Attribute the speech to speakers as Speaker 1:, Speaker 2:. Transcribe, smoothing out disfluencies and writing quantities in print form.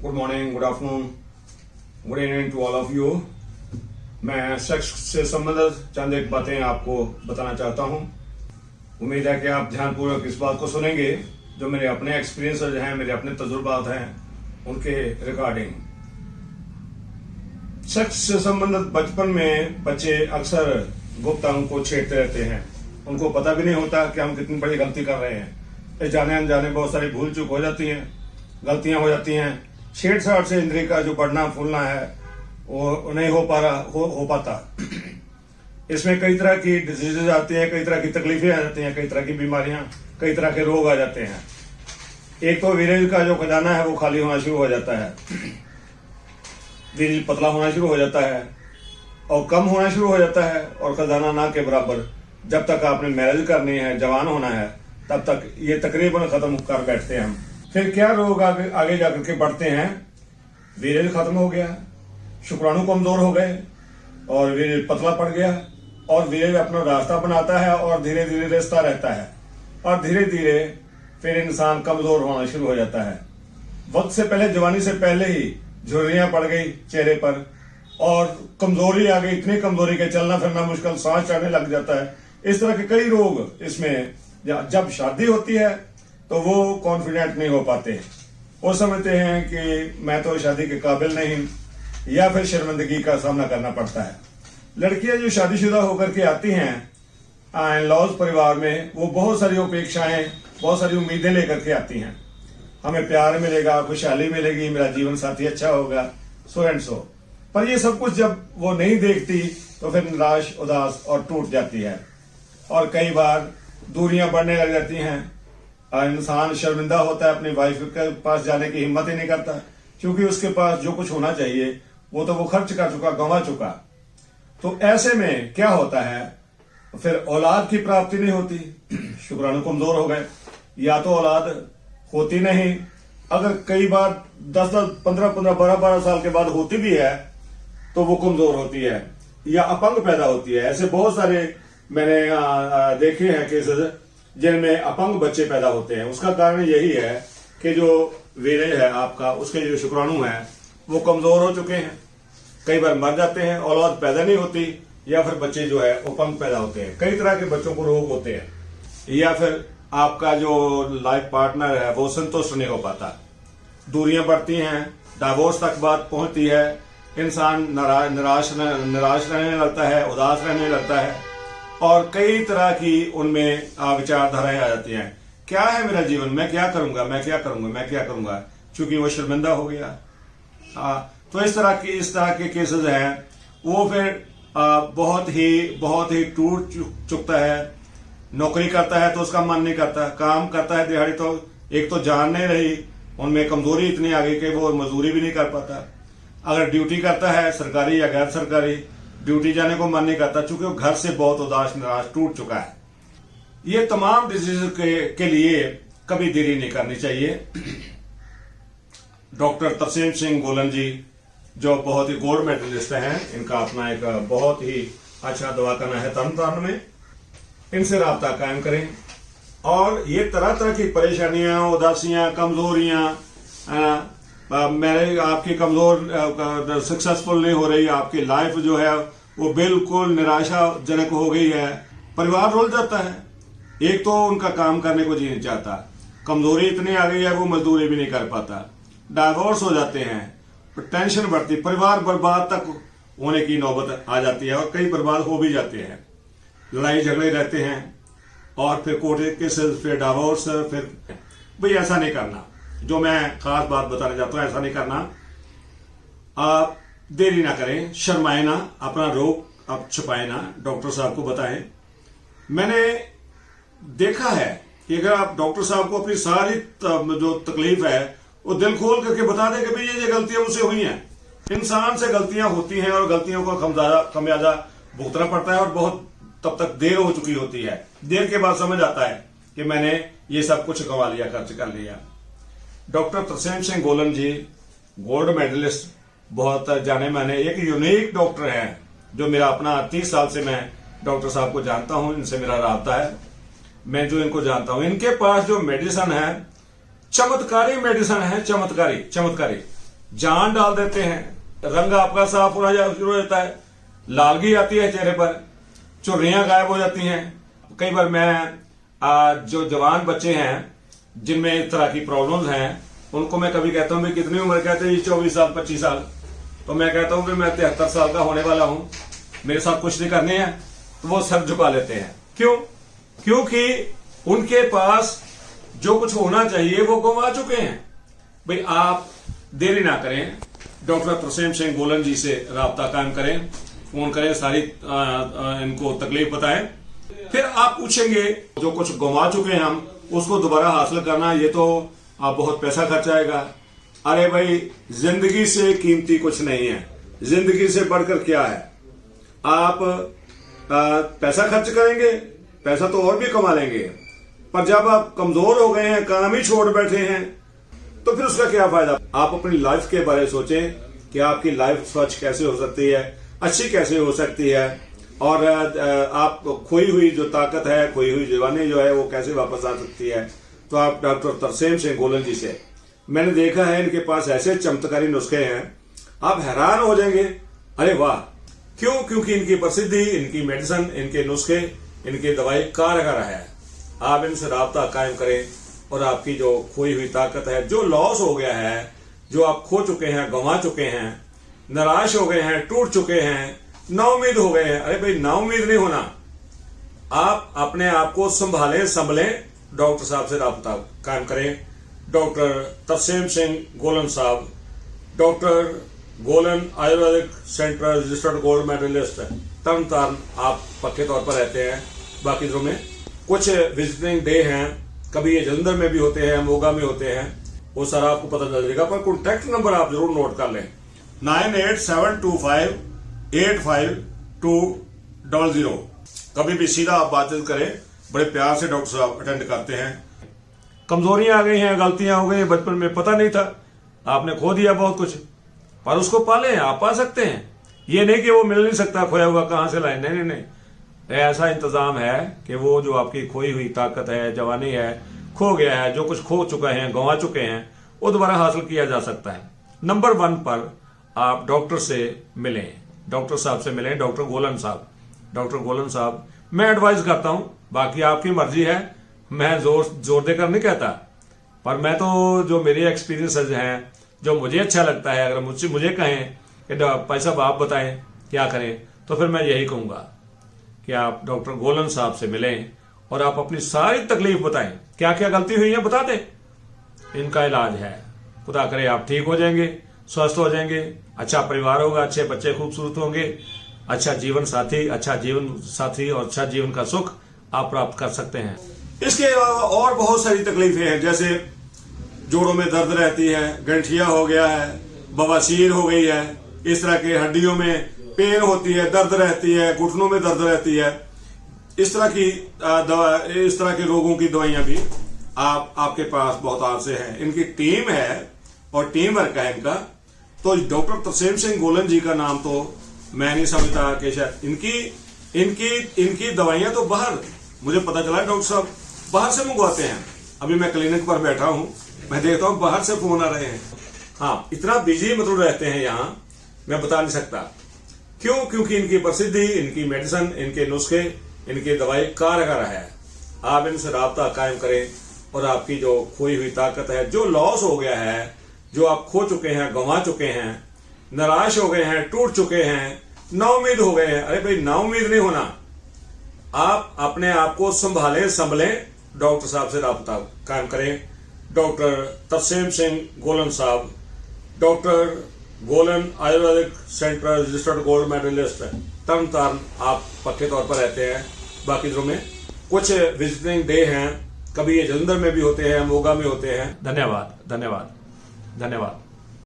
Speaker 1: Good morning, good afternoon, good evening to all of you. मैं sex से संबंधित चंद एक बातें आपको बताना चाहता हूं। उम्मीद है कि आप ध्यानपूर्वक इस बात को सुनेंगे जो मेरे अपने एक्सपीरियंस हैं, मेरे अपने तजुर्बात हैं, उनके रिगार्डिंग। सेक्स से संबंधित बचपन में बच्चे अक्सर गुप्त अंग को छेड़ते रहते हैं। उनको पता भी नहीं होता कि हम कितनी बड़ी गलती कर रहे हैं। जाने अनजाने बहुत सारी भूल चूक हो जाती हैं, गलतियां हो जाती हैं। छेड़छाड़ से इंद्रिय का जो बढ़ना फूलना है वो नहीं हो पाता। इसमें कई तरह की डिजीजेज आती हैं, कई तरह की तकलीफें आ जाती हैं, कई तरह की बीमारियां, कई तरह के रोग आ जाते हैं। एक तो वीर्य का जो खजाना है वो खाली होना शुरू हो जाता है, वीर्य पतला होना शुरू हो जाता है और कम होना शुरू हो जाता है, और खजाना ना के बराबर। जब तक आपने मैरिज करनी है, जवान होना है, तब तक ये तकरीबन खत्म कर बैठते हैं हम। फिर क्या रोग आगे जाकर के बढ़ते हैं। वीर्य खत्म हो गया, शुक्राणु कमजोर हो गए और वीर्य पतला पड़ गया, और वीर्य अपना रास्ता बनाता है और धीरे धीरे रिश्ता रहता है, और धीरे धीरे फिर इंसान कमजोर होना शुरू हो जाता है। वक्त से पहले, जवानी से पहले ही झुर्रियां पड़ गई चेहरे पर और कमजोरी आ गई, इतनी कमजोरी के चलना फिरना मुश्किल, सांस चढ़ने लग जाता है। इस तरह के कई रोग इसमें। जब शादी होती है तो वो कॉन्फिडेंट नहीं हो पाते, वो समझते हैं कि मैं तो शादी के काबिल नहीं, या फिर शर्मिंदगी का सामना करना पड़ता है। लड़कियां जो शादीशुदा होकर के आती हैं लॉज परिवार में, वो बहुत सारी अपेक्षाएं, बहुत सारी उम्मीदें लेकर के आती हैं। हमें प्यार मिलेगा, खुशहाली मिलेगी, मेरा जीवन साथी अच्छा होगा, सो एंड सो। पर ये सब कुछ जब वो नहीं देखती तो फिर निराश, उदास और टूट जाती है, और कई बार दूरियां बढ़ने लग जाती हैं। इंसान शर्मिंदा होता है, अपनी वाइफ के पास जाने की हिम्मत ही नहीं करता, क्योंकि उसके पास जो कुछ होना चाहिए वो तो वो खर्च कर चुका, गंवा चुका। तो ऐसे में क्या होता है, फिर औलाद की प्राप्ति नहीं होती, शुक्राणु कमजोर हो गए, या तो औलाद होती नहीं। अगर कई बार 10-10, 15-15, 12-12 साल के बाद होती भी है तो वो कमजोर होती है या अपंग पैदा होती है। ऐसे बहुत सारे मैंने देखे हैं केसेस जिनमें अपंग बच्चे पैदा होते हैं। उसका कारण यही है कि जो वीर्य है आपका, उसके जो शुक्राणु हैं वो कमजोर हो चुके हैं। कई बार मर जाते हैं, औलाद पैदा नहीं होती, या फिर बच्चे जो है अपंग पैदा होते हैं। कई तरह के बच्चों को रोग होते हैं, या फिर आपका जो लाइफ पार्टनर है वो संतुष्ट नहीं हो पाता, दूरियां बढ़ती हैं, डाइवोर्स तक बात पहुंचती है, इंसान निराश रहने लगता है, उदास रहने लगता है, और कई तरह की उनमें विचारधाराएं आ जाती हैं। क्या है मेरा जीवन, मैं क्या करूंगा, मैं क्या करूंगा, मैं क्या करूंगा, क्योंकि वो शर्मिंदा हो गया। तो इस तरह के केसेस हैं। वो फिर बहुत ही टूट चुकता है। नौकरी करता है तो उसका मन नहीं करता, काम करता है दिहाड़ी तो एक तो जान नहीं रही, उनमें कमजोरी इतनी आ गई कि वो मजदूरी भी नहीं कर पाता। अगर ड्यूटी करता है, सरकारी या गैर सरकारी, ड्यूटी जाने को मन नहीं करता, चूंकि वो घर से बहुत उदास, निराश, टूट चुका है। ये तमाम डिजीज के लिए कभी देरी नहीं करनी चाहिए। डॉक्टर तरसेम सिंह गोलन जी, जो बहुत ही गोल्ड मेडलिस्ट हैं, इनका अपना एक बहुत ही अच्छा दवाखाना है तरन में। इनसे राब्ता कायम करें, और ये तरह तरह की परेशानियां, उदासियां, कमजोरियां, मैरिज आपकी कमजोर सक्सेसफुल नहीं हो रही, आपकी लाइफ जो है वो बिल्कुल निराशाजनक हो गई है, परिवार रुल जाता है। एक तो उनका काम करने को जी नहीं चाहता, कमजोरी इतनी आ गई है वो मजदूरी भी नहीं कर पाता, डाइवोर्स हो जाते हैं, टेंशन बढ़ती, परिवार बर्बाद तक होने की नौबत आ जाती है, और कई बर्बाद हो भी जाते हैं। लड़ाई झगड़े रहते हैं, और फिर कोर्ट केसेस, फिर डाइवोर्स, फिर भाई ऐसा नहीं करना। जो मैं खास बात बताना चाहता हूं, ऐसा नहीं करना। आप देरी ना करें, शर्माए ना, अपना रोग आप छुपाए ना, डॉक्टर साहब को बताएं। मैंने देखा है कि अगर आप डॉक्टर साहब को अपनी सारी जो तकलीफ है वो दिल खोल करके बता दें कि भाई ये गलतियां मुझसे हुई हैं। इंसान से गलतियां होती हैं और गलतियों का खमियाजा भुगतना पड़ता है, और बहुत तब तक देर हो चुकी होती है। देर के बाद समझ आता है कि मैंने ये सब कुछ गंवा लिया, खर्च कर लिया। डॉक्टर तरसेम सिंह गोलन जी, गोल्ड मेडलिस्ट, बहुत जाने माने एक यूनिक डॉक्टर हैं, जो मेरा अपना 30 साल से मैं डॉक्टर साहब को जानता हूं, इनसे मेरा राब्ता है, मैं जो इनको जानता हूं। इनके पास जो मेडिसिन है, चमत्कारी मेडिसिन है, चमत्कारी। जान डाल देते हैं, रंग आपका साफ होना शुरू हो जाता है, लालगी आती है चेहरे पर, चुर्रियां गायब हो जाती हैं। कई बार मैं जो जवान बच्चे हैं जिनमें इस तरह की प्रॉब्लम्स हैं उनको मैं कभी कहता हूं भी कितनी उम्र, कहते हैं 24 साल 25 साल, तो मैं कहता हूं कि मैं 73 साल का होने वाला हूं, मेरे साथ कुछ नहीं करने हैं, तो वो सर झुका लेते हैं। क्यों? क्योंकि उनके पास जो कुछ होना चाहिए वो गंवा चुके हैं। भाई आप देरी ना करें, डॉक्टर तरसेम सिंह गोलन जी से राब्ता कायम करें, फोन करें, सारी इनको तकलीफ बताएं, फिर आप पूछेंगे जो कुछ गंवा चुके हैं हम उसको दोबारा हासिल करना, ये तो आप बहुत पैसा खर्च आएगा। अरे भाई जिंदगी से कीमती कुछ नहीं है, जिंदगी से बढ़कर क्या है। आप पैसा खर्च करेंगे, पैसा तो और भी कमा लेंगे, पर जब आप कमजोर हो गए हैं, काम ही छोड़ बैठे हैं, तो फिर उसका क्या फायदा। आप अपनी लाइफ के बारे में सोचें कि आपकी लाइफ स्वच्छ कैसे हो सकती है, अच्छी कैसे हो सकती है, और आप खोई हुई जो ताकत है, खोई हुई जवानी जो है वो कैसे वापस आ सकती है। तो आप डॉक्टर तरसेम सिंह गोलन जी से, मैंने देखा है इनके पास ऐसे चमत्कारी नुस्खे हैं, आप हैरान हो जाएंगे। अरे वाह! क्यों? क्योंकि इनकी प्रसिद्धि, इनकी मेडिसिन, इनके नुस्खे, इनकी दवाई कारगर है। आप इनसे राब्ता कायम करें और आपकी जो खोई हुई ताकत है, जो लॉस हो गया है, जो आप खो चुके हैं, गंवा चुके हैं, निराश हो गए हैं, टूट चुके हैं, नाउम्मीद हो गए हैं, अरे भाई नाउम्मीद नहीं होना। आप अपने आप को संभालें, संभलें, डॉक्टर साहब से राब्ता कायम करें। डॉक्टर तरसेम सिंह गोलन साहब, doctor Golan ayurvedic centre registered gold medallist, Tarn Taran आप पक्के तौर पर रहते हैं। बाकी दिनों में कुछ विजिटिंग डे हैं, कभी ये जलंधर में भी होते हैं, मोगा में होते हैं, वो सारा आपको पता चल जाएगा। पर कॉन्टैक्ट नंबर आप जरूर नोट कर लें, 9872585200। कभी भी सीधा आप बातचीत करें, बड़े प्यार से डॉक्टर साहब अटेंड करते हैं। कमजोरियां आ गई हैं, गलतियां हो गई, बचपन में पता नहीं था, आपने खो दिया बहुत कुछ, पर उसको पालें, आप पा सकते हैं। ये नहीं कि वो मिल नहीं सकता, खोया हुआ कहां से लाए, नहीं नहीं नहीं, ऐसा इंतजाम है कि वो जो आपकी खोई हुई ताकत है, जवानी है, खो गया है, जो कुछ खो चुका है, गंवा चुके हैं, वो दोबारा हासिल किया जा सकता है। नंबर 1 पर आप डॉक्टर से मिलें, डॉक्टर साहब से मिलें, डॉक्टर गोलन साहब। डॉक्टर गोलन साहब मैं एडवाइस करता हूं, बाकी आपकी मर्जी है, मैं जोर देकर नहीं कहता, पर मैं तो जो मेरे एक्सपीरियंसेस हैं, जो मुझे अच्छा लगता है, अगर मुझे कहें कि भाई साहब आप बताएं क्या करें, तो फिर मैं यही कहूंगा कि आप डॉक्टर गोलन साहब से मिलें और आप अपनी सारी तकलीफ बताएं, क्या क्या गलती हुई है बता दें, इनका इलाज है। खुदा करे आप ठीक हो जाएंगे, स्वस्थ हो जाएंगे, अच्छा परिवार होगा, अच्छे बच्चे खूबसूरत होंगे, अच्छा जीवन साथी और अच्छा जीवन का सुख आप प्राप्त कर सकते हैं। इसके अलावा और बहुत सारी तकलीफें हैं, जैसे जोड़ों में दर्द रहती है, गंठिया हो गया है, बवासीर हो गई है, इस तरह के हड्डियों में पेन होती है, दर्द रहती है, घुटनों में दर्द रहती है, इस तरह के रोगों की दवाइयां भी आपके पास बहुत आर से है। इनकी टीम है और टीम वर्क है इनका। तो डॉक्टर तरसेम सिंह गोलन जी का नाम तो मैं नहीं समझता कि शायद इनकी दवाइयां तो बाहर, मुझे पता चला डॉक्टर साहब बाहर से मंगवाते हैं। अभी मैं क्लिनिक पर बैठा हूं, मैं देखता हूं बाहर से फोन आ रहे हैं। हाँ, इतना बिजी मतलब रहते हैं यहाँ, मैं बता नहीं सकता क्यों। क्योंकि इनकी प्रसिद्धि, इनकी मेडिसिन, इनके नुस्खे, इनकी दवाई कारगर है। आप इनसे राब्ता कायम करें और आपकी जो खोई हुई ताकत है, जो लॉस हो गया है, जो आप खो चुके हैं, गंवा चुके हैं, निराश हो गए हैं, टूट चुके हैं, नाउम्मीद हो गए हैं, अरे भाई नाउम्मीद नहीं होना। आप अपने आप को संभालें, संभलें, डॉक्टर साहब से राब्ता कायम करें। डॉक्टर तरसेम सिंह गोलन साहब, doctor Golan ayurvedic centre registered gold medallist, Tarn Taran आप पक्के तौर पर रहते हैं। बाकी दिनों में कुछ विजिटिंग डे हैं, कभी ये जलंधर में भी होते हैं, मोगा में होते हैं। धन्यवाद, धन्यवाद, धन्यवाद।